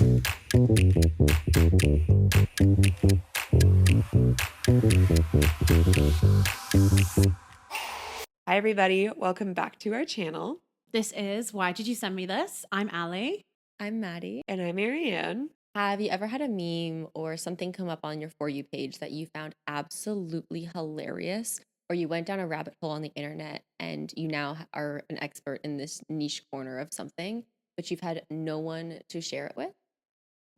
Hi, everybody. Welcome back to our channel. This is Why Did You Send Me This? I'm Ali. I'm Maddie. And I'm Arianne. Have you ever had a meme or something come up on your For You page that you found absolutely hilarious? Or you went down a rabbit hole on the internet and you now are an expert in this niche corner of something, but you've had no one to share it with?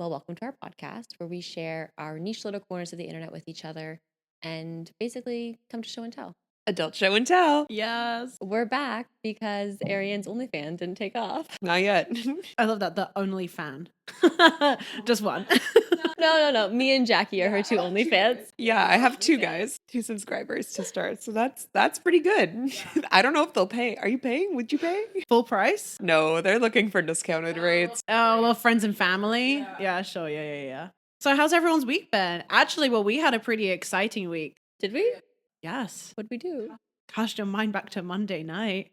Well, welcome to our podcast where we share our niche little corners of the internet with each other and basically come to show and tell. Adult show and tell. Yes. We're back because Arianne's OnlyFans didn't take off. Not yet. I love that. The only fan. Just one. No. Me and Jackie are her two OnlyFans. Yeah, I have two subscribers to start. So that's pretty good. I don't know if they'll pay. Are you paying? Would you pay? Full price? No, they're looking for discounted rates. Oh, well, friends and family. Yeah, sure. Yeah. So how's everyone's week been? Actually, well, we had a pretty exciting week. Did we? Yes. What'd we do? Cast your mind back to Monday night.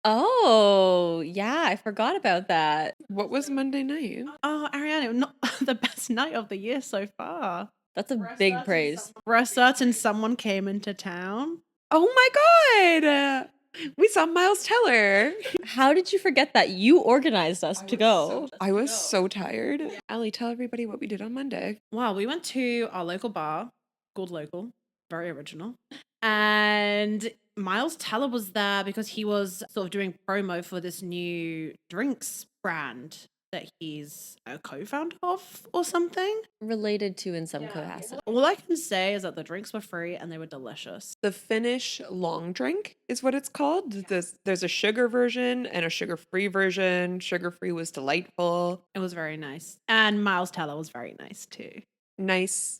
Oh, yeah, I forgot about that. What was Monday night? Oh, Arianne, it was not the best night of the year so far. That's a big praise. For a certain someone came into town. Oh my God. We saw Miles Teller. How did you forget that? You organized us to go. I was so tired. Ali, tell everybody what we did on Monday. Well, we went to our local bar called Local. Very original. And Miles Teller was there because he was sort of doing promo for this new drinks brand that he's a co-founder of or something. Related to in some capacity. All I can say is that the drinks were free and they were delicious. The Finnish long drink is what it's called. There's a sugar version and a sugar-free version. Sugar-free was delightful. It was very nice. And Miles Teller was very nice too. Nice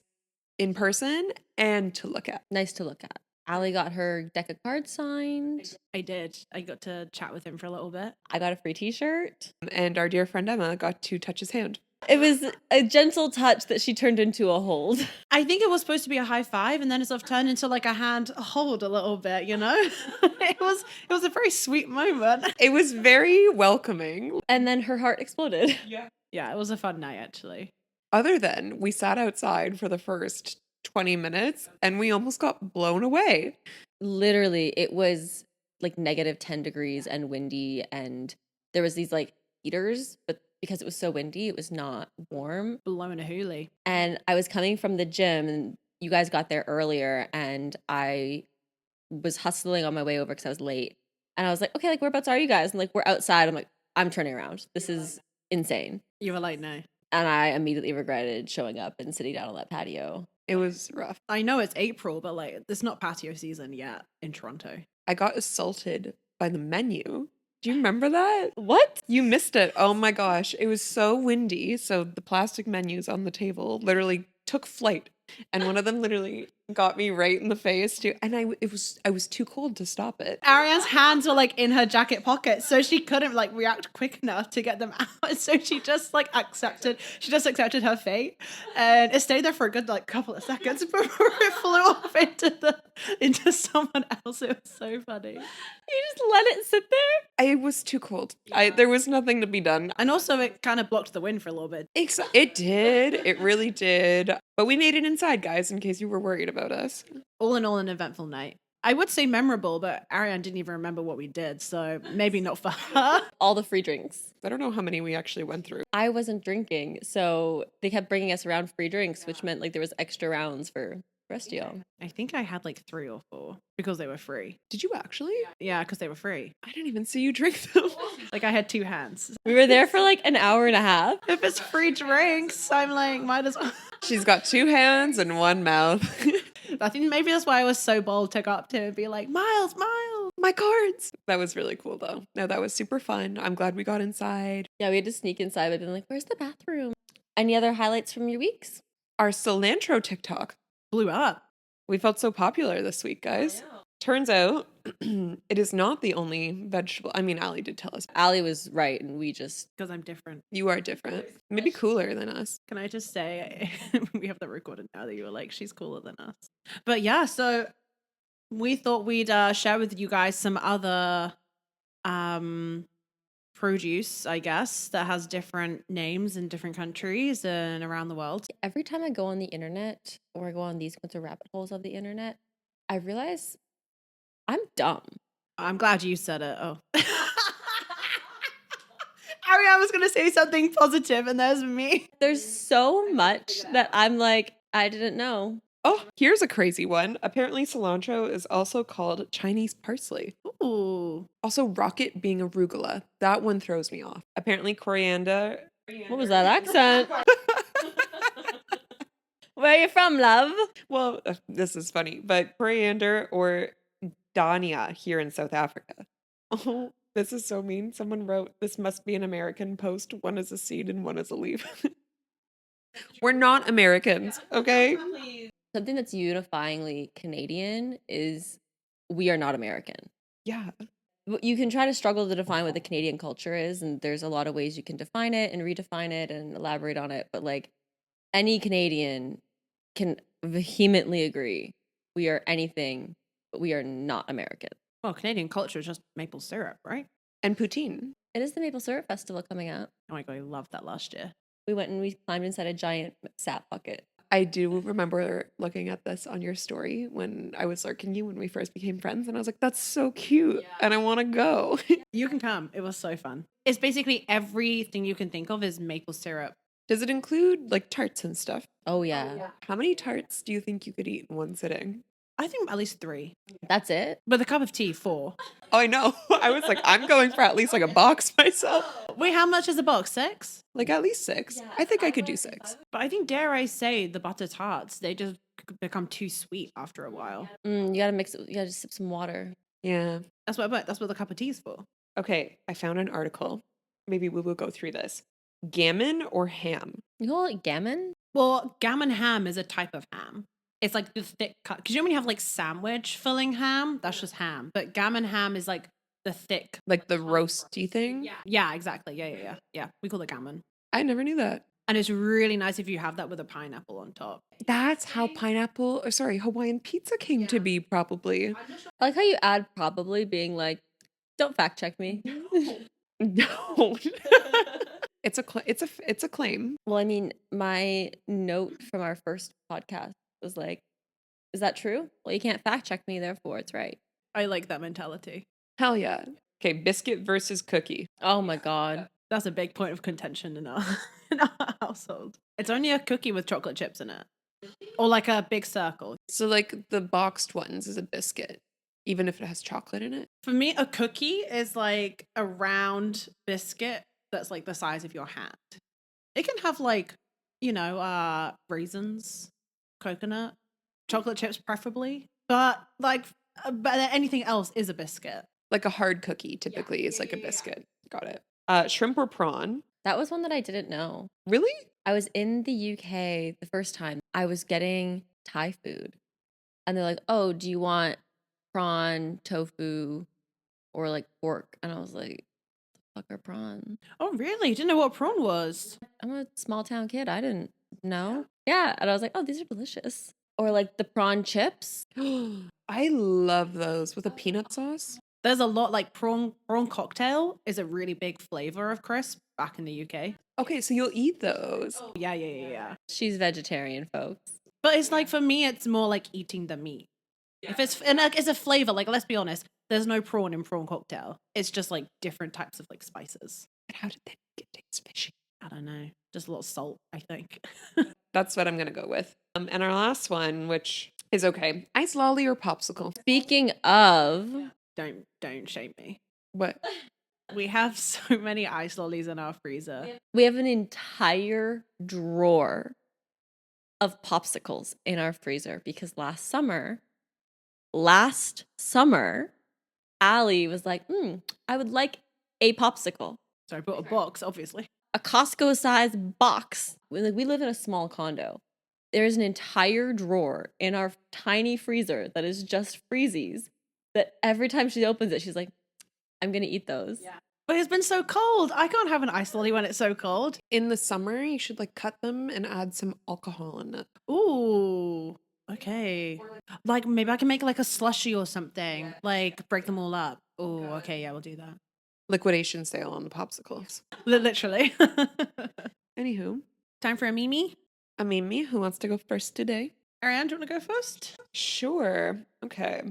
in person and to look at. Nice to look at. Ali got her deck of cards signed. I did. I got to chat with him for a little bit. I got a free t-shirt. And our dear friend Emma got to touch his hand. It was a gentle touch that she turned into a hold. I think it was supposed to be a high five and then it sort of turned into like a hand hold a little bit, you know? It was a very sweet moment. It was very welcoming. And then her heart exploded. Yeah, it was a fun night actually. Other than we sat outside for the first 20 minutes and we almost got blown away. Literally, it was like negative 10 degrees and windy, and there was these like heaters, but because it was so windy, it was not warm. Blowing a hoolie. And I was coming from the gym and you guys got there earlier and I was hustling on my way over because I was late. And I was like, okay, like whereabouts are you guys? And like, we're outside. I'm like, I'm turning around. This is insane. You were like, no. And I immediately regretted showing up and sitting down on that patio. It was rough. I know it's April, but like it's not patio season yet in Toronto. I got assaulted by the menu. Do you remember that? What? You missed it. Oh my gosh. It was so windy. So the plastic menus on the table literally took flight. And one of them literally got me right in the face too. And I was too cold to stop it. Arianne's hands were like in her jacket pocket, so she couldn't like react quick enough to get them out. So she just accepted her fate, and it stayed there for a good like couple of seconds before it flew off into someone else. It was so funny. You just let it sit there? It was too cold. There was nothing to be done. And also it kind of blocked the wind for a little bit. It did. It really did. But we made it inside, guys, in case you were worried about us. All in all, an eventful night. I would say memorable, but Arianne didn't even remember what we did, so maybe not for her. All the free drinks. I don't know how many we actually went through. I wasn't drinking, so they kept bringing us around free drinks, which meant like there was extra rounds for the rest of y'all. I think I had like 3 or 4 because they were free. Did you actually? Yeah, because they were free. I didn't even see you drink them. Like I had 2 hands. We were there for like an hour and a half. If it's free drinks, I'm like, might as well. She's got 2 hands and 1 mouth. I think maybe that's why I was so bold to go up to him and be like, Miles, my cards. That was really cool though. No, that was super fun. I'm glad we got inside. Yeah, we had to sneak inside by being like, where's the bathroom? Any other highlights from your weeks? Our cilantro TikTok blew up. We felt so popular this week, guys. Turns out it is not the only vegetable. I mean, Ali did tell us. Ali was right, and we just... Because I'm different. You are different. Maybe cooler than us. Can I just say, we have that recorded now that you were like, she's cooler than us. But yeah, so we thought we'd share with you guys some other produce, I guess, that has different names in different countries and around the world. Every time I go on the internet or I go on these kinds of rabbit holes of the internet, I realize I'm dumb. I'm glad you said it. Oh. Arianne was going to say something positive, and there's me. There's so much that I'm like, I didn't know. Oh, here's a crazy one. Apparently, cilantro is also called Chinese parsley. Ooh. Also, rocket being arugula. That one throws me off. Apparently, coriander. What was that accent? Where are you from, love? Well, this is funny, but coriander or dania here in South Africa. Oh, this is so mean. Someone wrote, "This must be an American post. One is a seed and one is a leaf." We're not Americans, okay? Something that's unifyingly Canadian is we are not American. Yeah. You can try to struggle to define what the Canadian culture is, and there's a lot of ways you can define it and redefine it and elaborate on it. But like any Canadian can vehemently agree we are anything, but we are not American. Well, Canadian culture is just maple syrup, right? And poutine. It is the Maple Syrup Festival coming up. Oh my God, I loved that last year. We went and we climbed inside a giant sap bucket. I do remember looking at this on your story when I was lurking you when we first became friends, and I was like, "That's so cute, and I want to go." You can come. It was so fun. It's basically everything you can think of is maple syrup. Does it include like tarts and stuff? Oh yeah. How many tarts do you think you could eat in one sitting? I think at least 3. That's it? With a cup of tea, 4. Oh, I know. I was like, I'm going for at least like a box myself. Wait, how much is a box? 6? Like at least 6. I think I could do 6. But I think, dare I say, the butter tarts, they just become too sweet after a while. You gotta mix it. You gotta sip some water. Yeah. That's what the cup of tea is for. Okay, I found an article. Maybe we will go through this. Gammon or ham? You call it gammon? Well, gammon ham is a type of ham. It's like the thick cut. Because you know when you have like sandwich filling ham? That's just ham. But gammon ham is like the thick. Like the roasty thing? Yeah, exactly. Yeah. We call it gammon. I never knew that. And it's really nice if you have that with a pineapple on top. That's how Hawaiian pizza came to be, probably. I like how you add probably being like, don't fact check me. No. It's a claim. Well, I mean, my note from our first podcast was like, is that true? Well, you can't fact check me, therefore it's right. I like that mentality. Hell yeah. Okay, biscuit versus cookie. Oh my God. That's a big point of contention in our household. It's only a cookie with chocolate chips in it. Or like a big circle. So like the boxed ones is a biscuit, even if it has chocolate in it. For me, a cookie is like a round biscuit that's like the size of your hand. It can have like, raisins, coconut, chocolate chips preferably. But anything else is a biscuit. Like a hard cookie typically is like a biscuit. Got it. Shrimp or prawn? That was one that I didn't know. Really? I was in the UK the first time. I was getting Thai food. And they're like, oh, do you want prawn, tofu, or like pork? And I was like, the fuck are prawn? Oh, really? You didn't know what prawn was? I'm a small town kid. I didn't know. Yeah. And I was like, oh, these are delicious. Or like the prawn chips. I love those with a peanut sauce. There's a lot like prawn cocktail is a really big flavor of crisp back in the UK. Okay, so you'll eat those. Yeah. She's vegetarian, folks. But it's like, for me, it's more like eating the meat. If it's a flavor, like, let's be honest, there's no prawn in prawn cocktail. It's just like different types of like spices. But how did they make it taste fishy? I don't know. Just a lot of salt, I think. That's what I'm gonna go with. And our last one, which is okay, ice lolly or popsicle. Speaking of, Don't shame me. What? We have so many ice lollies in our freezer. we have an entire drawer of popsicles in our freezer because last summer, Allie was like, I would like a popsicle. So I bought a box, obviously. A Costco-sized box. We live in a small condo. There's an entire drawer in our tiny freezer that is just freezies that every time she opens it, she's like, I'm going to eat those. Yeah. But it's been so cold. I can't have an ice lolly when it's so cold. In the summer, you should like cut them and add some alcohol in it. Ooh. Okay. Like maybe I can make like a slushy or something. Like break them all up. Oh, okay, yeah, we'll do that. Liquidation sale on the popsicles. Literally. Anywho, Time for a Mimi. I mean, me, who wants to go first today? Arianne, do you want to go first? Sure. Okay.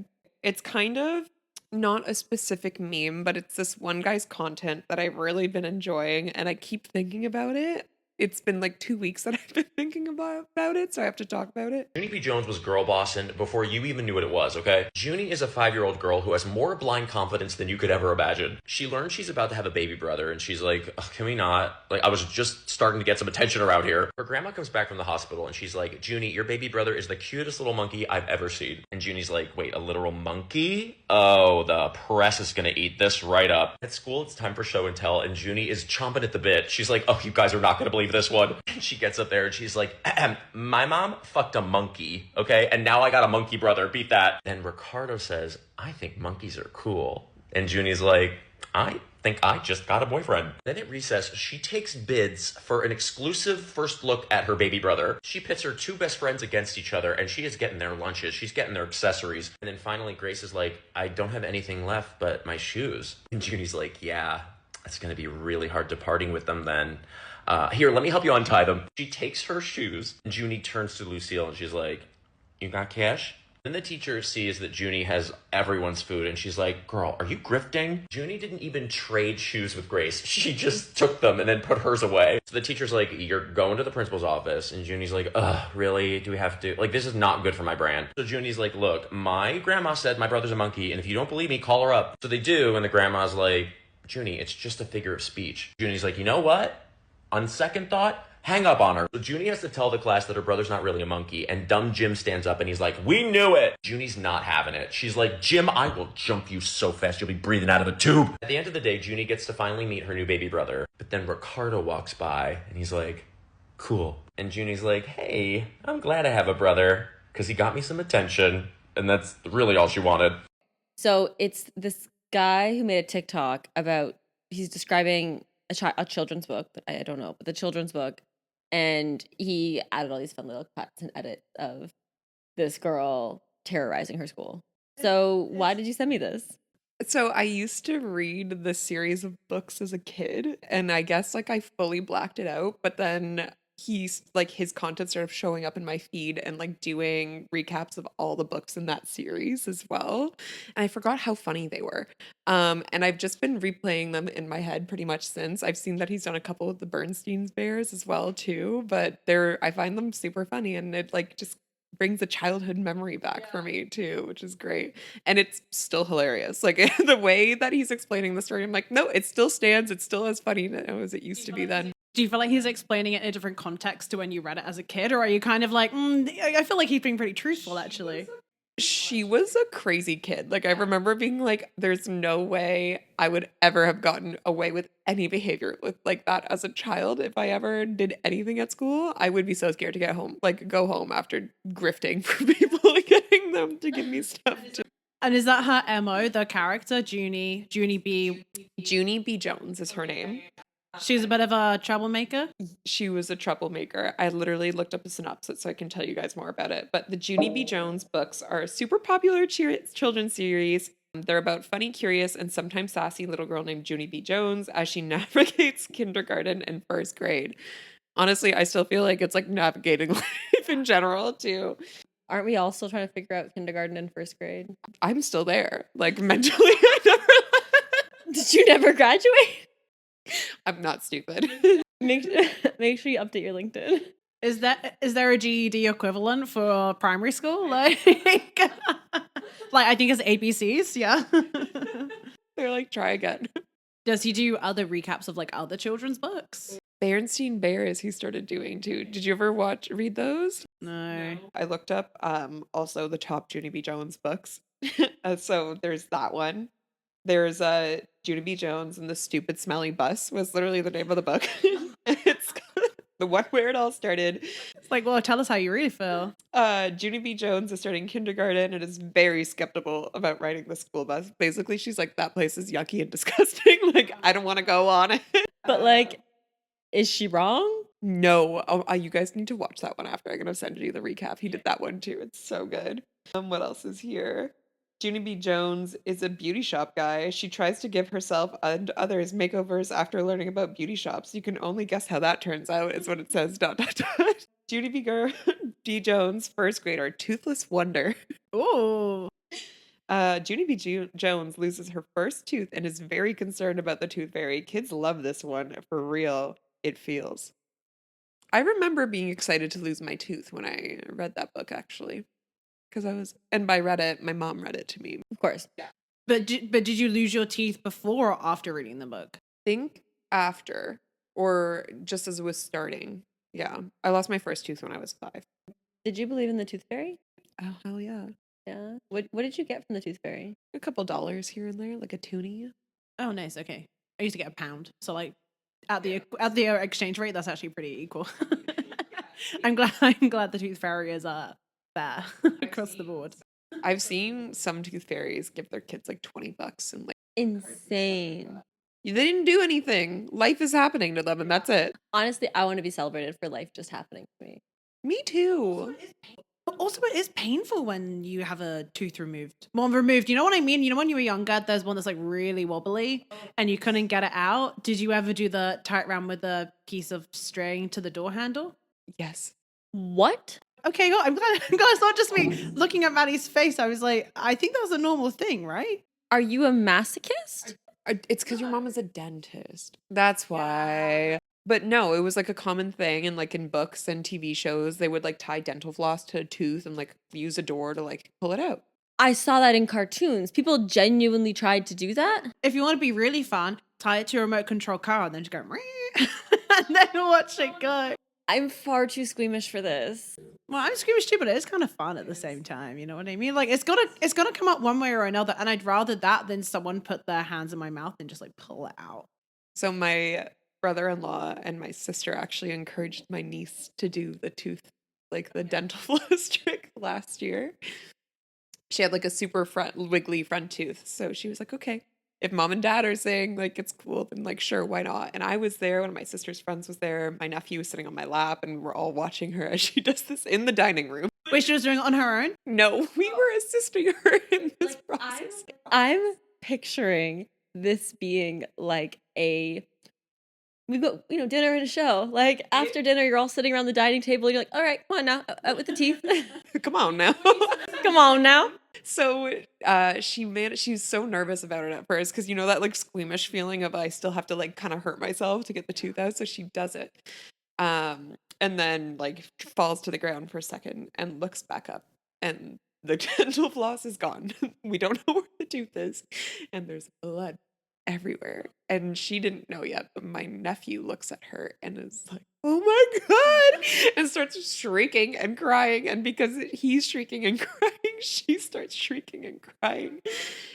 It's kind of not a specific meme, but it's this one guy's content that I've really been enjoying, and I keep thinking about it. It's been like 2 weeks that I've been thinking about it, so I have to talk about it. Junie B Jones was girl bossing before you even knew what it was, okay? Junie is a 5-year-old girl who has more blind confidence than you could ever imagine. She learns she's about to have a baby brother, and she's like, "Ugh, can we not? Like, I was just starting to get some attention around here." Her grandma comes back from the hospital, and she's like, "Junie, your baby brother is the cutest little monkey I've ever seen." And Junie's like, "Wait, a literal monkey? Oh, the press is gonna eat this right up." At school, it's time for show and tell, and Junie is chomping at the bit. She's like, "Oh, you guys are not gonna believe this one." And she gets up there, and she's like, "My mom fucked a monkey, okay? And now I got a monkey brother. Beat that." Then Ricardo says, "I think monkeys are cool." And Junie's like, "I think I just got a boyfriend." Then at recess, she takes bids for an exclusive first look at her baby brother. She pits her 2 best friends against each other, and she is getting their lunches. She's getting their accessories. And then finally, Grace is like, "I don't have anything left but my shoes." And Junie's like, "Yeah, it's going to be really hard departing with them then. Here, let me help you untie them." She takes her shoes, and Junie turns to Lucille, and she's like, "You got cash?" Then the teacher sees that Junie has everyone's food, and she's like, "Girl, are you grifting?" Junie didn't even trade shoes with Grace. She just took them and then put hers away. So the teacher's like, "You're going to the principal's office." And Junie's like, "Ugh, really? Do we have to? Like, this is not good for my brand." So Junie's like, "Look, my grandma said my brother's a monkey, and if you don't believe me, call her up." So they do, and the grandma's like, "Junie, it's just a figure of speech." Junie's like, "You know what? On second thought, hang up on her." So Junie has to tell the class that her brother's not really a monkey, and dumb Jim stands up and he's like, "We knew it." Junie's not having it. She's like, "Jim, I will jump you so fast you'll be breathing out of a tube." At the end of the day, Junie gets to finally meet her new baby brother. But then Ricardo walks by and he's like, "Cool." And Junie's like, "Hey, I'm glad I have a brother because he got me some attention." And that's really all she wanted. So it's this guy who made a TikTok about, he's describing a children's book, but I don't know, but the children's book, and he added all these fun little cuts and edits of this girl terrorizing her school. So why did you send me this? So I used to read the series of books as a kid, and I guess like I fully blacked it out, but then he's like his content started showing up in my feed and like doing recaps of all the books in that series as well. And I forgot how funny they were. And I've just been replaying them in my head pretty much since. I've seen that he's done a couple of the Bernstein's bears as well too, but I find them super funny, and it like just brings a childhood memory back for me too, which is great. And it's still hilarious. Like the way that he's explaining the story, I'm like, no, it still stands. It's still as funny now as it used to be then. Do you feel like he's explaining it in a different context to when you read it as a kid? Or are you kind of like, I feel like he's being pretty truthful, actually? She was a crazy kid. Like I remember being like, there's no way I would ever have gotten away with any behavior like that as a child. If I ever did anything at school, I would be so scared to get home, like go home after grifting for people and getting them to give me stuff. And is that her MO, the character, Junie B? Junie B Jones is her name. She's a bit of a troublemaker. She was a troublemaker. I literally looked up a synopsis so I can tell you guys more about it. But the Junie B Jones books are a super popular children's series. They're about funny, curious, and sometimes sassy little girl named Junie B Jones as she navigates kindergarten and first grade. Honestly, I still feel like it's like navigating life in general too. Aren't we all still trying to figure out kindergarten and first grade? I'm still there. Like mentally, I never. Did you never graduate? I'm not stupid. Make sure you update your LinkedIn. Is there a GED equivalent for primary school? Like I think it's ABCs, yeah. They're like, try again. Does he do other recaps of like other children's books? Bernstein Bears he started doing too. Did you ever read those? No. I looked up also the top Junie B Jones books. So there's that one. There's Junie B Jones and the Stupid Smelly Bus was literally the name of the book. It's the one where it all started. It's like, well, tell us how you really feel. Junie B Jones is starting kindergarten and is very skeptical about riding the school bus. Basically, she's like, that place is yucky and disgusting. Like, I don't want to go on it. But like, is she wrong? No. Oh, you guys need to watch that one after. I'm going to send you the recap. He did that one too. It's so good. What else is here? Junie B Jones is a beauty shop guy. She tries to give herself and others makeovers after learning about beauty shops. You can only guess how that turns out, is what it says. ... Junie B Jones, first grader, toothless wonder. Ooh. Junie B Jones loses her first tooth and is very concerned about the tooth fairy. Kids love this one. For real, it feels. I remember being excited to lose my tooth when I read that book, actually. Because and by read it, my mom read it to me. Of course. But did you lose your teeth before or after reading the book? Think after, or just as it was starting. Yeah. I lost my first tooth when I was 5. Did you believe in the tooth fairy? Oh, hell yeah. Yeah. What did you get from the tooth fairy? A couple dollars here and there, like a toonie. Oh, nice. Okay. I used to get a pound. So like at the exchange rate, that's actually pretty equal. I'm glad the tooth fairy is fair across the board. I've seen some tooth fairies give their kids like $20 and like Insane. they didn't do anything. Life is happening to them and that's it. Honestly, I want to be celebrated for life just happening to me. Me too. But also, it is painful when you have a tooth removed. Well, removed. You know what I mean? You know when you were younger, there's one that's like really wobbly and you couldn't get it out. Did you ever do the tie it around with a piece of string to the door handle? Yes. What? Okay, good. I'm glad it's not just me. Looking at Maddie's face, I was like, I think that was a normal thing, right? Are you a masochist? It's because your mom is a dentist. That's why. But no, it was like a common thing, and like in books and TV shows, they would like tie dental floss to a tooth and like use a door to like pull it out. I saw that in cartoons. People genuinely tried to do that. If you want to be really fun, tie it to a remote control car and then just go, and then watch it go. I'm far too squeamish for this. Well, I'm squeamish too, but it is kind of fun at the same time. You know what I mean? Like it's gonna come up one way or another, and I'd rather that than someone put their hands in my mouth and just like pull it out. So my brother-in-law and my sister actually encouraged my niece to do the tooth, like the dental floss trick last year. She had like a super wiggly front tooth, so she was like, okay, if mom and dad are saying like it's cool, then like sure, why not? And I was there. One of my sister's friends was there. My nephew was sitting on my lap, and we're all watching her as she does this in the dining room. Wait, she was doing it on her own? No, we were assisting her in this process. I'm picturing this being like we've got, dinner and a show. Like after dinner, you're all sitting around the dining table. You're like, all right, come on now, out with the teeth. Come on now. Come on now. So she's so nervous about it at first because that like squeamish feeling of I still have to like kind of hurt myself to get the tooth out. So she does it. And then like falls to the ground for a second and looks back up and the dental floss is gone. We don't know where the tooth is. And there's blood everywhere. And she didn't know yet, but my nephew looks at her and is like, oh my God, and starts shrieking and crying. And because he's shrieking and crying, she starts shrieking and crying.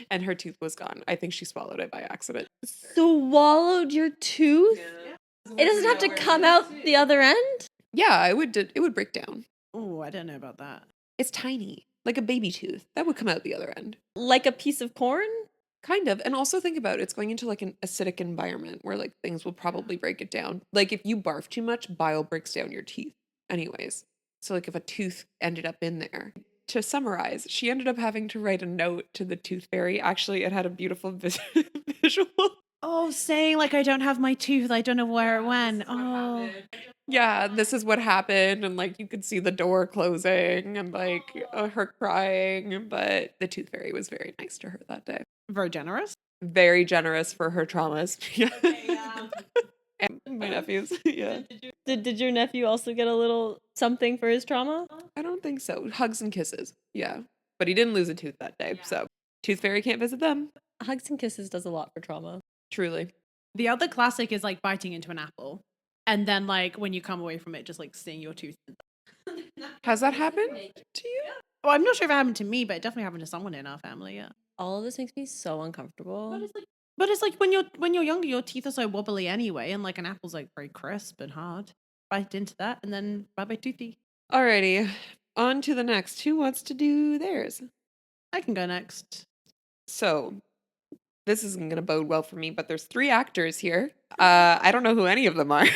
And her tooth was gone. I think she swallowed it by accident. Swallowed your tooth? Yeah. It doesn't have to come out the other end? Yeah, it would break down. Oh, I don't know about that. It's tiny, like a baby tooth. That would come out the other end. Like a piece of corn? Kind of. And also think about it's going into like an acidic environment where like things will probably break it down. Like if you barf too much, bile breaks down your teeth anyways. So like if a tooth ended up in there. To summarize, she ended up having to write a note to the tooth fairy. Actually, it had a beautiful visual. Oh, saying like I don't have my tooth. I don't know where it went. Oh. Yeah, this is what happened. And like you could see the door closing and like her crying. But the tooth fairy was very nice to her that day. Very generous. Very generous for her traumas. Yeah. And my nephews. Yeah. Did your nephew also get a little something for his trauma? I don't think so. Hugs and kisses. Yeah. But he didn't lose a tooth that day. So tooth fairy can't visit them. Hugs and kisses does a lot for trauma. Truly. The other classic is like biting into an apple. And then like when you come away from it, just like seeing your tooth. Has that happened to you? Well, I'm not sure if it happened to me, but it definitely happened to someone in our family, yeah. All of this makes me so uncomfortable. But it's like when you're younger, your teeth are so wobbly anyway, and like an apple's like very crisp and hard. Bite into that, and then bye toothy. Alrighty, on to the next. Who wants to do theirs? I can go next. So, this isn't going to bode well for me, but there's 3 actors here. I don't know who any of them are.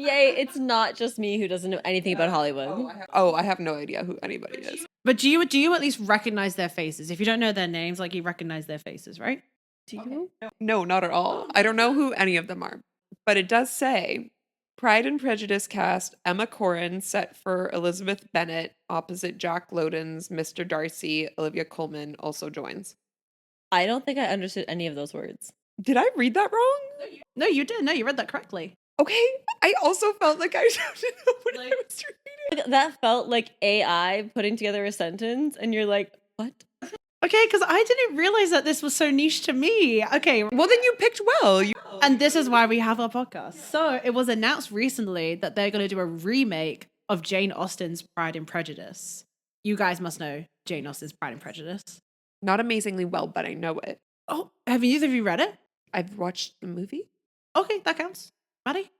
Yay, it's not just me who doesn't know anything about Hollywood. I have no idea who anybody is. But do you at least recognize their faces? If you don't know their names, like you recognize their faces, right? Do you? No, not at all. I don't know who any of them are. But it does say Pride and Prejudice cast Emma Corrin set for Elizabeth Bennet opposite Jack Lowden's Mr. Darcy. Olivia Colman also joins. I don't think I understood any of those words. Did I read that wrong? No, you did. No, you read that correctly. Okay, I also felt like I didn't know what I was reading. Like, that felt like AI putting together a sentence, and you're like, what? Okay, because I didn't realize that this was so niche to me. Okay, Well, then you picked well. and this is why we have our podcast. So it was announced recently that they're going to do a remake of Jane Austen's Pride and Prejudice. You guys must know Jane Austen's Pride and Prejudice. Not amazingly well, but I know it. Oh, have either of you read it? I've watched the movie. Okay, that counts. Maddie?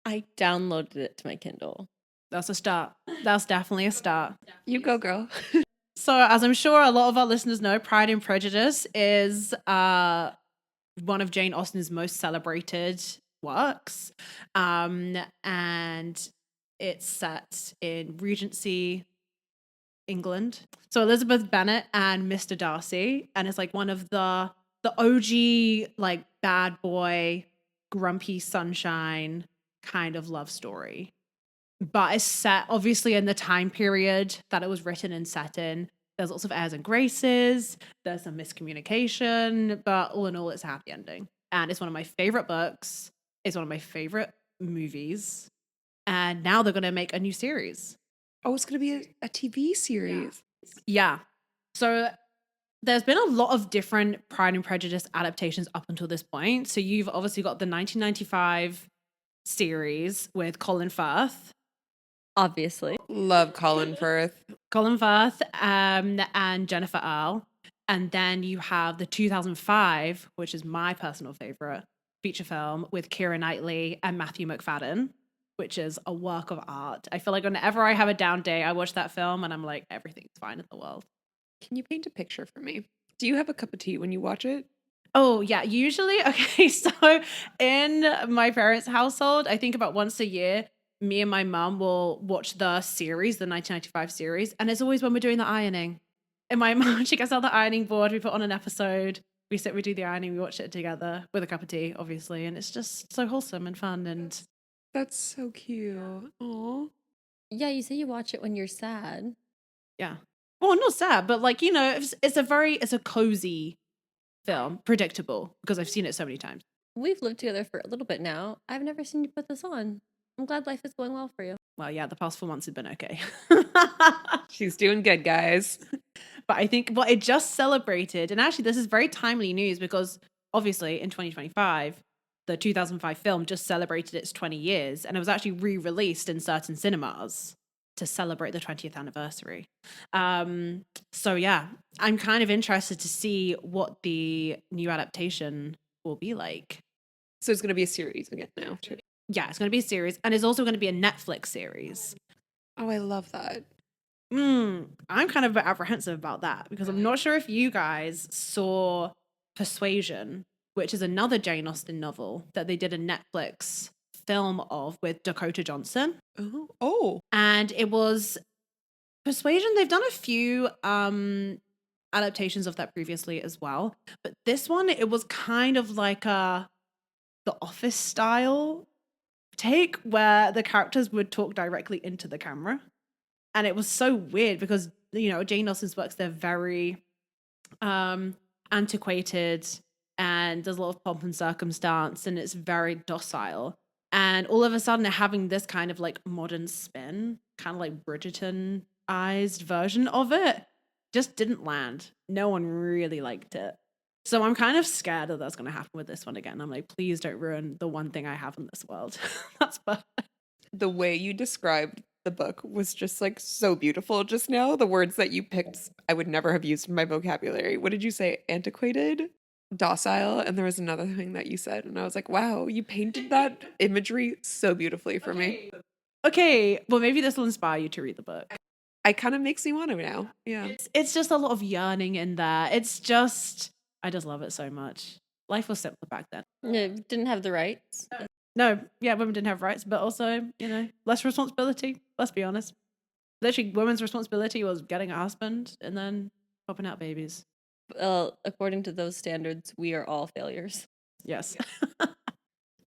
I downloaded it to my Kindle. That's a start. That's definitely a start. You go, girl. So, as I'm sure a lot of our listeners know, Pride and Prejudice is one of Jane Austen's most celebrated works. And it's set in Regency, England. So, Elizabeth Bennet and Mr. Darcy. And it's like one of the OG, like, bad boy, grumpy sunshine kind of love story. But it's set obviously in the time period that it was written and set in. There's lots of airs and graces, there's some miscommunication, but all in all, it's a happy ending. And it's one of my favorite books. It's one of my favorite movies. And now they're going to make a new series. Oh, it's going to be a TV series. Yeah. So there's been a lot of different Pride and Prejudice adaptations up until this point. So you've obviously got the 1995 series with Colin Firth. Obviously. Love Colin Firth. And Jennifer Earle. And then you have the 2005, which is my personal favorite, feature film with Keira Knightley and Matthew McFadden, which is a work of art. I feel like whenever I have a down day, I watch that film and I'm like, everything's fine in the world. Can you paint a picture for me? Do you have a cup of tea when you watch it? Oh, yeah. Usually, okay, so in my parents' household, I think about once a year, me and my mum will watch the series, the 1995 series, and it's always when we're doing the ironing. And my mum, she gets out the ironing board, we put on an episode, we sit, we do the ironing, we watch it together with a cup of tea, obviously, and it's just so wholesome and fun. And That's so cute. Aw. Yeah, you say you watch it when you're sad. yeah. Well, not sad, but like, you know, it's a cozy film, predictable, because I've seen it so many times. We've lived together for a little bit now. I've never seen you put this on. I'm glad life is going well for you. Well, yeah, the past 4 months have been okay. She's doing good, guys. But I think what it just celebrated, and actually this is very timely news because obviously in 2025, the 2005 film just celebrated its 20 years and it was actually re-released in certain cinemas to celebrate the 20th anniversary. So yeah, I'm kind of interested to see what the new adaptation will be like. So it's going to be a series again now. Yeah, it's going to be a series and it's also going to be a Netflix series. Oh, I love that. I'm kind of apprehensive about that because I'm not sure if you guys saw Persuasion, which is another Jane Austen novel that they did a Netflix film of with Dakota Johnson. Oh. And it was Persuasion. They've done a few adaptations of that previously as well. But this one, it was kind of like The Office style take where the characters would talk directly into the camera. And it was so weird because, you know, Jane Austen's works, they're very antiquated and there's a lot of pomp and circumstance and it's very docile. And all of a sudden having this kind of like modern spin, kind of like Bridgerton-ized version of it, just didn't land. No one really liked it. So I'm kind of scared that that's going to happen with this one again. I'm like, please don't ruin the one thing I have in this world. That's bad. The way you described the book was just like so beautiful just now. The words that you picked, I would never have used in my vocabulary. What did you say? Antiquated? Docile? And there was another thing that you said. And I was like, wow, you painted that imagery so beautifully for me. Okay, well, maybe this will inspire you to read the book. It kind of makes me want to now. Yeah. It's just a lot of yearning in there. It's just, I just love it so much. Life was simpler back then. No, didn't have the rights. No, yeah, women didn't have rights, but also, less responsibility. Let's be honest. Literally, women's responsibility was getting a husband and then popping out babies. According to those standards, we are all failures. Yes.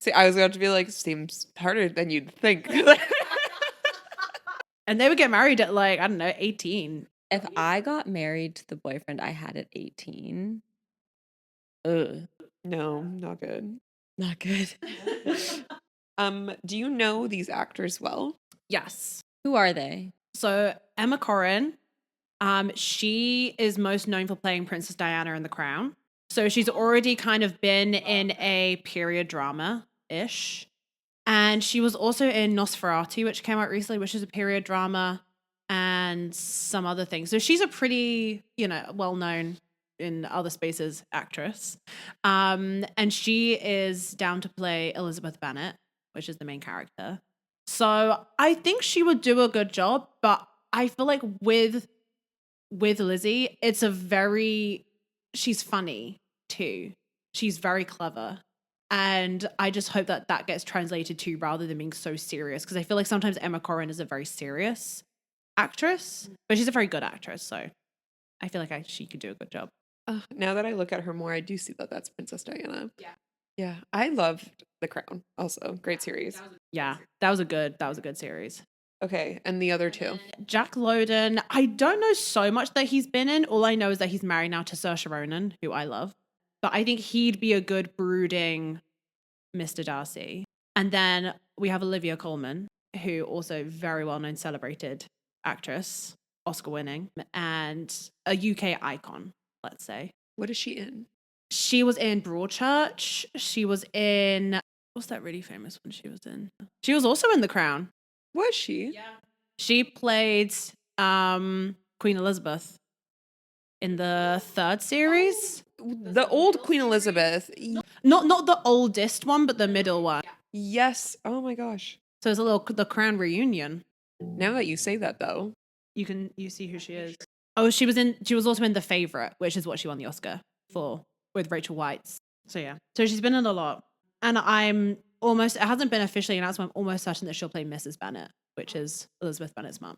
See, I was about to be like, seems harder than you'd think. And they would get married at like, I don't know, 18. If I got married to the boyfriend I had at 18, ugh, No, not good. not good. Do you know these actors well? Yes. Who are they? So Emma Corrin, she is most known for playing Princess Diana in The Crown. So she's already kind of been in a period drama-ish. And she was also in Nosferatu, which came out recently, which is a period drama, and some other things. So she's a pretty, well-known in other spaces actress. And she is down to play Elizabeth Bennet, which is the main character. So I think she would do a good job, but I feel like with Lizzie, she's funny too. She's very clever. And I just hope that gets translated too, rather than being so serious. Because I feel like sometimes Emma Corrin is a very serious actress, but she's a very good actress. So I feel like she could do a good job. Now that I look at her more, I do see that that's Princess Diana. Yeah. Yeah. I loved The Crown also. Great series. Yeah, that was a good series. Okay. And the other two? Jack Lowden, I don't know so much that he's been in. All I know is that he's married now to Saoirse Ronan, who I love. But I think he'd be a good brooding Mr. Darcy. And then we have Olivia Colman, who also very well-known celebrated actress, Oscar-winning, and a UK icon, let's say. What is she in? She was in Broadchurch. She was in... What's that really famous one she was in? She was also in The Crown. Was she? Yeah. She played Queen Elizabeth in the third series. The old Queen Elizabeth. Not the oldest one, but the middle one. Yes. Oh my gosh. So it's the Crown reunion. Now that you say that, though. You see who she is. Oh, she was also in The Favourite, which is what she won the Oscar for with Rachel Weisz. So yeah. So she's been in a lot. And it hasn't been officially announced, but I'm almost certain that she'll play Mrs. Bennet, which is Elizabeth Bennet's mum.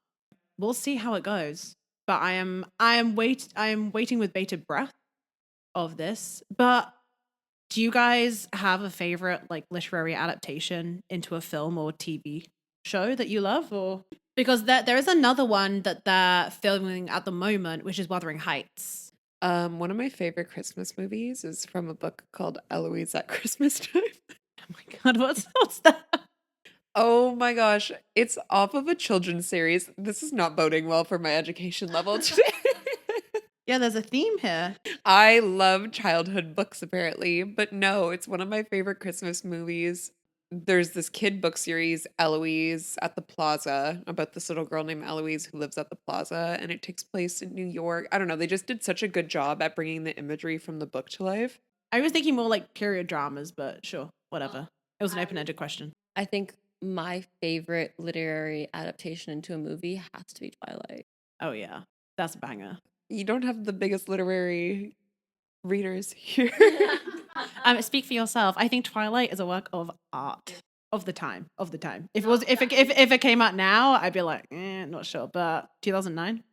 We'll see how it goes. But I am waiting with bated breath of this. But do you guys have a favorite like literary adaptation into a film or TV show that you love? Or because there is another one that they're filming at the moment, which is Wuthering Heights. One of my favorite Christmas movies is from a book called Eloise at Christmas Time. Oh my god, what's that? Oh my gosh. It's off of a children's series. This is not boding well for my education level today. Yeah, there's a theme here. I love childhood books, apparently, but no, it's one of my favorite Christmas movies. There's this kid book series, Eloise at the Plaza, about this little girl named Eloise who lives at the Plaza, and it takes place in New York. I don't know, they just did such a good job at bringing the imagery from the book to life. I was thinking more like period dramas, but sure, whatever. It was an open-ended question. I think my favorite literary adaptation into a movie has to be Twilight. Oh yeah, that's a banger. You don't have the biggest literary readers here. Speak for yourself. I think Twilight is a work of art of the time. If it came out now, I'd be like, not sure. But 2009.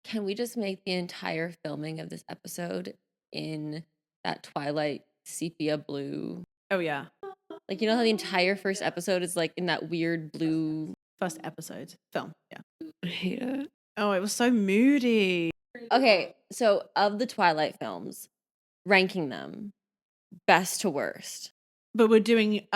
Can we just make the entire filming of this episode in that Twilight sepia blue? Oh yeah, Like, you know how the entire first episode is like in that weird blue. first episode film. Yeah. I hate it. Oh, it was so moody. Okay, so of the Twilight films, ranking them best to worst. But we're doing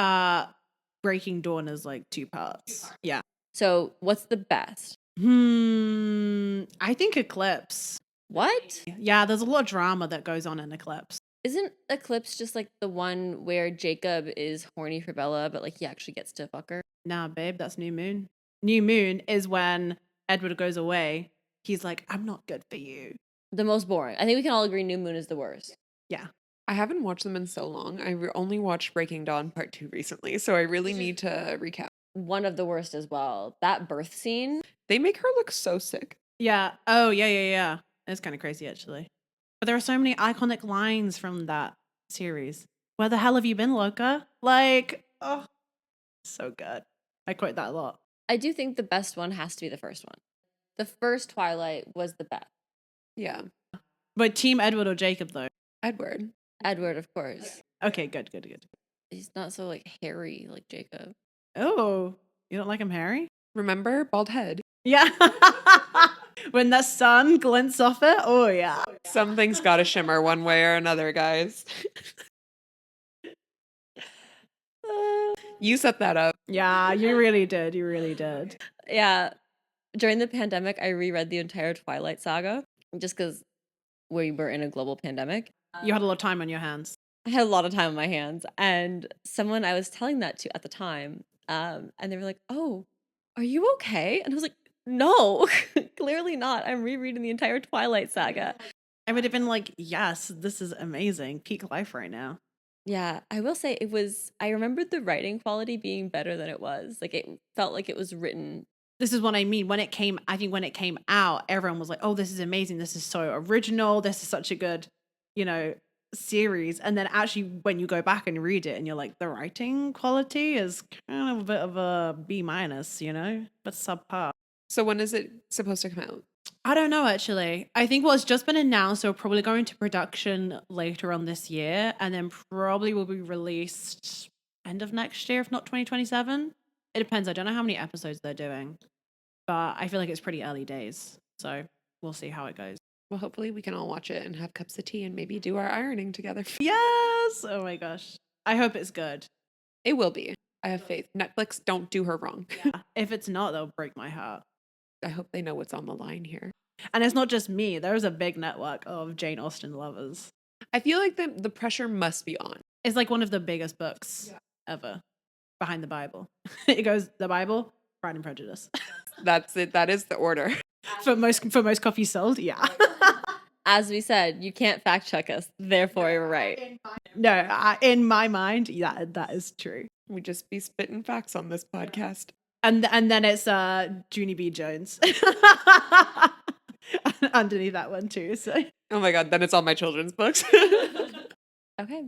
Breaking Dawn as like 2 parts. Yeah. So what's the best? I think Eclipse. What? Yeah, there's a lot of drama that goes on in Eclipse. Isn't Eclipse just like the one where Jacob is horny for Bella, but like he actually gets to fuck her? Nah, babe, that's New Moon. New Moon is when Edward goes away. He's like, I'm not good for you. The most boring. I think we can all agree New Moon is the worst. Yeah. I haven't watched them in so long. I only watched Breaking Dawn Part 2 recently, so I really need to recap. One of the worst as well. That birth scene. They make her look so sick. Yeah. Oh, yeah. It's kind of crazy, actually. But there are so many iconic lines from that series. Where the hell have you been, Loca? Like, oh, So good. I quote that a lot. I do think the best one has to be the first one. The first Twilight was the best. Yeah. But Team Edward or Jacob, though? Edward. Edward, of course. Okay, good. He's not so like hairy like Jacob. Oh, you don't like him hairy? Remember? Bald head. Yeah. When the sun glints off it, oh yeah. Something's got to shimmer one way or another, guys. You set that up. Yeah, you really did. You really did. Yeah. During the pandemic, I reread the entire Twilight saga just because we were in a global pandemic. You had a lot of time on your hands. I had a lot of time on my hands. And someone I was telling that to at the time, and they were like, "Oh, are you okay?" And I was like, "No, clearly not. I'm rereading the entire Twilight saga." I would have been like, yes, this is amazing. Peak life right now. Yeah, I will say I remembered the writing quality being better than it was. Like it felt like it was written. This is what I mean. When it came out, everyone was like, oh, this is amazing. This is so original. This is such a good, series. And then actually when you go back and read it and you're like, the writing quality is kind of a bit of a B-, but subpar. So when is it supposed to come out? I don't know, actually. I think what's just been announced, so probably going to production later on this year, and then probably will be released end of next year, if not 2027. It depends. I don't know how many episodes they're doing, but I feel like it's pretty early days. So we'll see how it goes. Well, hopefully we can all watch it and have cups of tea and maybe do our ironing together. Yes! Oh my gosh. I hope it's good. It will be. I have faith. Netflix, don't do her wrong. If it's not, they'll break my heart. I hope they know what's on the line here. And it's not just me. There's a big network of Jane Austen lovers. I feel like the pressure must be on. It's like one of the biggest books ever behind the Bible. It goes the Bible, Pride and Prejudice. That's it. That is the order. for most copies sold, yeah. As we said, you can't fact check us. Therefore, you're right. No, in my mind, yeah, that is true. We just be spitting facts on this podcast. And then it's Junie B Jones underneath that one too. So Oh my god, then it's all my children's books. Okay.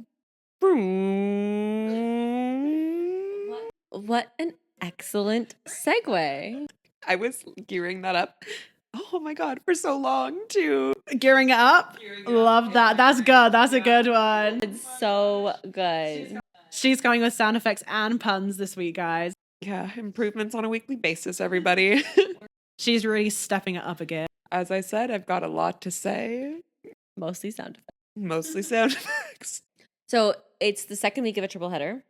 What an excellent segue. I was gearing that up. Oh my god, for so long too. gearing it up, love that. That's good. That's a good one. It's so good. She's going with sound effects and puns this week, guys. Yeah, improvements on a weekly basis, everybody. She's really stepping it up again. As I said, I've got a lot to say. Mostly sound effects. Mostly sound effects. So it's the second week of a triple header.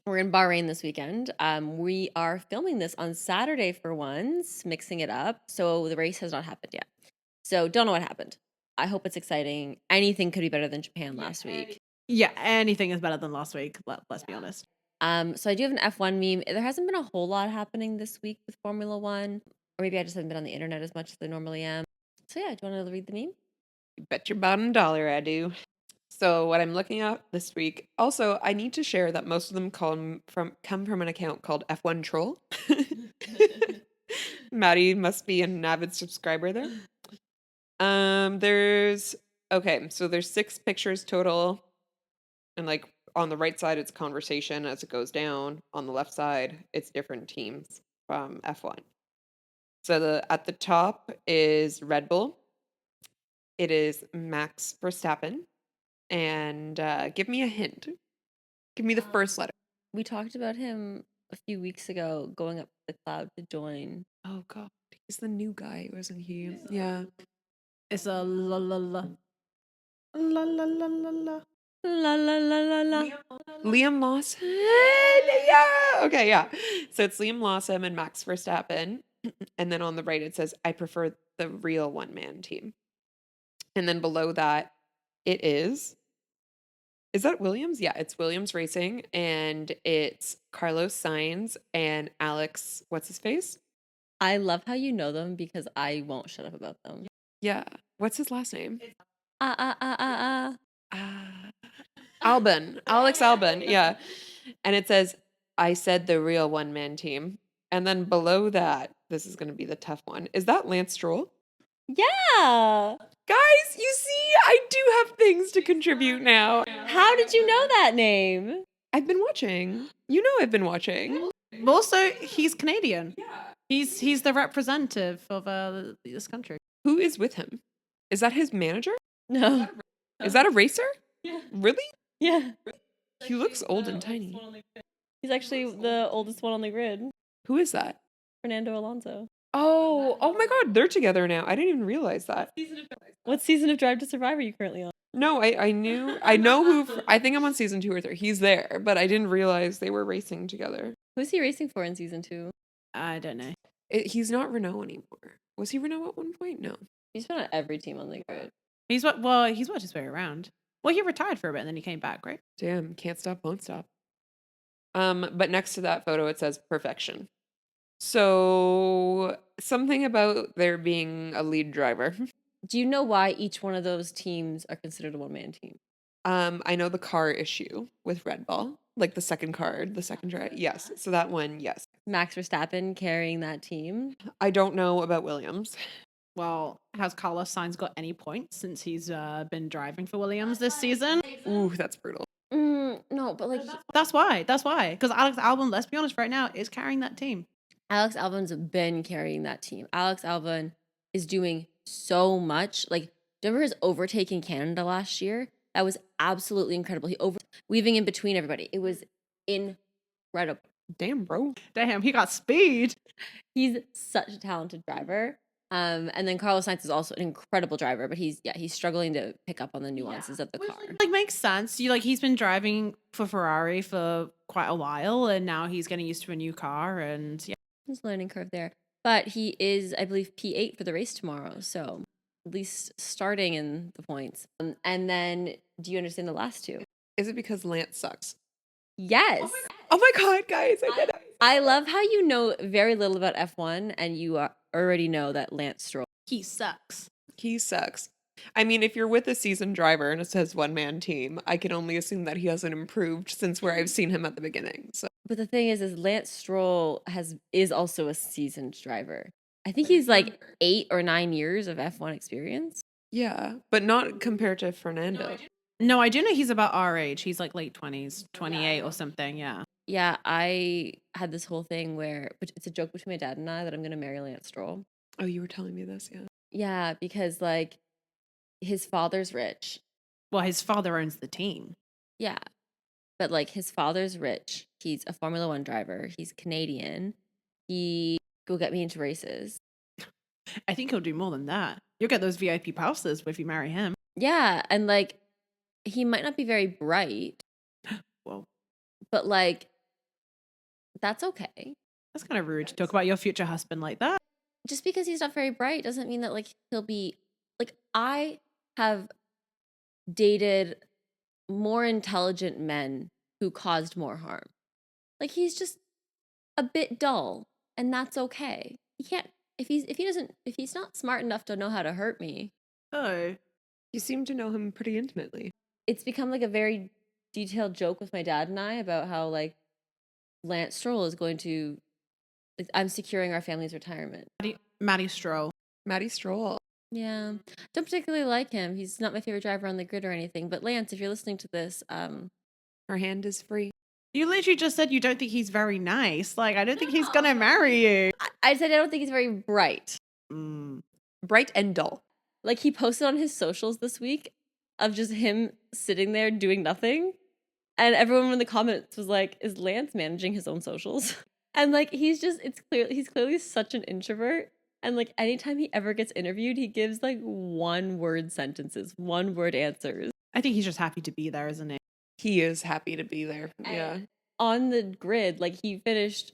We're in Bahrain this weekend. We are filming this on Saturday for once, mixing it up. So the race has not happened yet. So don't know what happened. I hope it's exciting. Anything could be better than Japan last week. Yeah, anything is better than last week. Let's be honest. So I do have an F1 meme. There hasn't been a whole lot happening this week with Formula One. Or maybe I just haven't been on the internet as much as I normally am. So yeah, do you want to read the meme? You bet your bottom dollar I do. So what I'm looking at this week, also I need to share that most of them come from an account called F1 Troll. Maddie must be an avid subscriber there. There's 6 pictures total, and like on the right side it's conversation as it goes down. On the left side it's different teams from F1. So at the top is Red Bull. It is Max Verstappen. And give me a hint. Give me the first letter. We talked about him a few weeks ago going up the cloud to join. Oh god, he's the new guy, wasn't he? Yeah. It's a la la la. La la la la la. La la la la la. Liam Lawson. Yeah. Okay, yeah. So it's Liam Lawson and Max Verstappen. And then on the right it says, I prefer the real one-man team. And then below that it is that Williams? Yeah, it's Williams Racing, and it's Carlos Sainz and Alex, what's his face? I love how you know them because I won't shut up about them. Yeah. What's his last name? Albon. Albon. Alex Albon. Yeah. And it says, I said the real one-man team. And then below that, this is going to be the tough one. Is that Lance Stroll? Yeah. Guys, you see, I do have things to contribute now. How did you know that name? I've been watching. You know I've been watching. Also, he's Canadian. He's the representative of this country. Who is with him? Is that his manager? No. Is that a racer? Yeah. Really? Yeah. He looks old and tiny. He's actually the oldest one on the grid. Who is that? Fernando Alonso. Oh my God, they're together now. I didn't even realize that. What season of Drive to Survive are you currently on? No, I know who. I think I'm on season 2 or 3. He's there, but I didn't realize they were racing together. Who's he racing for in season 2? I don't know. He's not Renault anymore. Was he Renault at one point? No. He's been on every team on the grid. He's worked his way around. Well, he retired for a bit and then he came back, right? Damn, can't stop, won't stop. But next to that photo, it says perfection. So something about there being a lead driver. Do you know why each one of those teams are considered a one-man team? I know the car issue with Red Bull, like the second card, the second drive. Yes, so that one, yes. Max Verstappen carrying that team. I don't know about Williams. Well, has Carlos Sainz got any points since he's been driving for Williams this season? Ooh, that's brutal. No, but like That's why. Because Alex Albon, let's be honest, right now is carrying that team. Alex Albon's been carrying that team. Alex Albon is doing so much. Like, remember his overtake in Canada last year? That was absolutely incredible. He weaving in between everybody. It was incredible. Damn, bro. Damn, he got speed. He's such a talented driver. And then Carlos Sainz is also an incredible driver, but he's struggling to pick up on the nuances of the car. Like makes sense. He's been driving for Ferrari for quite a while, and now he's getting used to a new car, and yeah, There's a learning curve there. But he is, I believe, P8 for the race tomorrow, so at least starting in the points. And then, do you understand the last two? Is it because Lance sucks? Yes. Oh my God, guys, I get it. I love how you know very little about F1 and you already know that Lance Stroll. he sucks. He sucks. I mean, if you're with a seasoned driver and it says one-man team, I can only assume that he hasn't improved since where I've seen him at the beginning. So But the thing is Lance Stroll is also a seasoned driver. I think he's like 8 or 9 years of F1 experience. yeah, but not compared to Fernando. No, I do know he's about our age. He's like late 20s, 28 or something. Yeah. Yeah, I had this whole thing where it's a joke between my dad and I that I'm going to marry Lance Stroll. Oh, you were telling me this, yeah. Yeah, because like his father's rich. Well, his father owns the team. Yeah. But like his father's rich. He's a Formula 1 driver. He's Canadian. He go get me into races. I think he'll do more than that. You'll get those VIP passes if you marry him. Yeah, and like he might not be very bright, Well, but like that's okay. that's kind of rude to talk about your future husband like that. Just because he's not very bright doesn't mean that like he'll be like I have dated more intelligent men who caused more harm. Like he's just a bit dull, and that's okay. He can't if he's not smart enough to know how to hurt me. Oh. You seem to know him pretty intimately. It's become like a very detailed joke with my dad and I about how like Lance Stroll is going to like, I'm securing our family's retirement. Maddie Stroll. Maddie Stroll. Yeah. Don't particularly like him. He's not my favorite driver on the grid or anything. But Lance, if you're listening to this, Her hand is free. You literally just said you don't think he's very nice. Like, I don't think he's gonna marry you. I said I don't think he's very bright. Bright and dull. Like he posted on his socials this week of just him sitting there doing nothing. And everyone in the comments was like, is Lance managing his own socials? And like he's clearly such an introvert. And like anytime he ever gets interviewed, he gives like one word sentences, one word answers. I think he's just happy to be there, isn't he? He is happy to be there. Yeah. On the grid, like he finished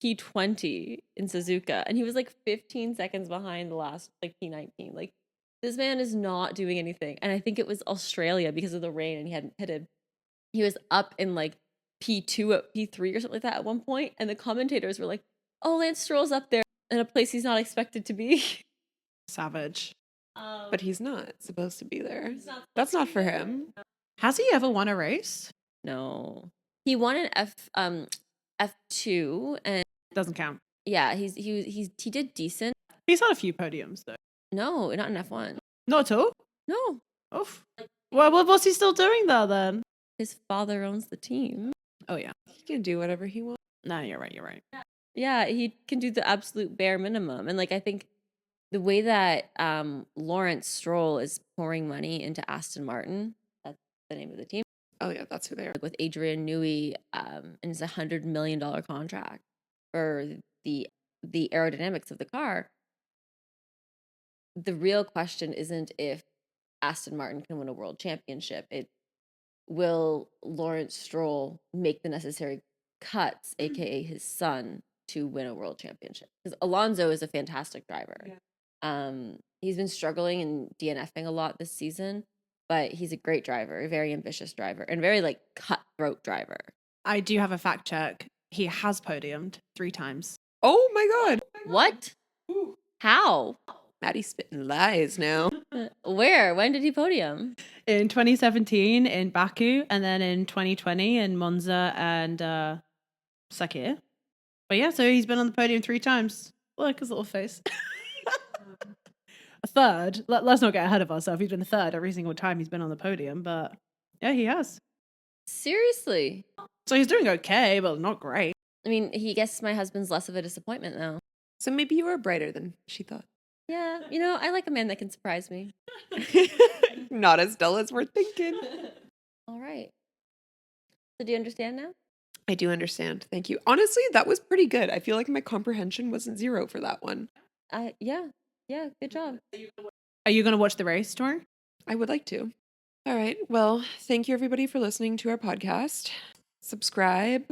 P20 in Suzuka and he was like 15 seconds behind the last like P19. Like this man is not doing anything. And I think it was Australia because of the rain and he hadn't pitted. He was up in like P2 at P3 or something like that at one point, and the commentators were like, oh, Lance Stroll's up there in a place he's not expected to be. Savage. But he's not supposed to be there. That's not for him. Has he ever won a race? No. He won an F2 and Doesn't count. yeah, he did decent. He's had a few podiums though. No, not an F1. Not at all? No. Oof. Well, what's he still doing there then? His father owns the team. Oh yeah. He can do whatever he wants. No, you're right. Yeah, he can do the absolute bare minimum. And like I think the way that Lawrence Stroll is pouring money into Aston Martin, that's the name of the team, Oh yeah, that's who they are. like with Adrian Newey, and it's $100 million contract for the aerodynamics of the car. The real question isn't if Aston Martin can win a world championship. It will Lawrence Stroll make the necessary cuts, aka his son, to win a world championship. Because Alonso is a fantastic driver. Yeah. He's been struggling and DNFing a lot this season, but he's a great driver, a very ambitious driver, and very like cutthroat driver. I do have a fact check. He has podiumed 3 times. Oh my god. What? How? Maddie's spitting lies now. Where? When did he podium? In 2017 in Baku, and then in 2020 in Monza and Sakir. But yeah, so he's been on the podium 3 times. Look his little face. A third. Let's not get ahead of ourselves. He's been a third every single time he's been on the podium, but yeah, he has. Seriously? So he's doing okay, but not great. I mean, he guessed my husband's less of a disappointment though. So maybe you are brighter than she thought. Yeah, you know, I like a man that can surprise me. Not as dull as we're thinking. All right. So do you understand now? I do understand. Thank you. Honestly, that was pretty good. I feel like my comprehension wasn't 0 for that one. Yeah, good job. Are you going to watch the race tour? I would like to. All right. Well, thank you everybody for listening to our podcast. Subscribe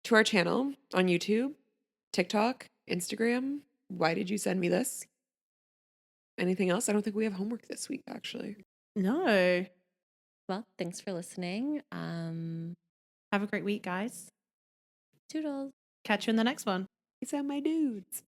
to our channel on YouTube, TikTok, Instagram. Why did you send me this? Anything else? I don't think we have homework this week, actually. No. Well, thanks for listening. Have a great week, guys. Toodles. Catch you in the next one. Peace out, my dudes.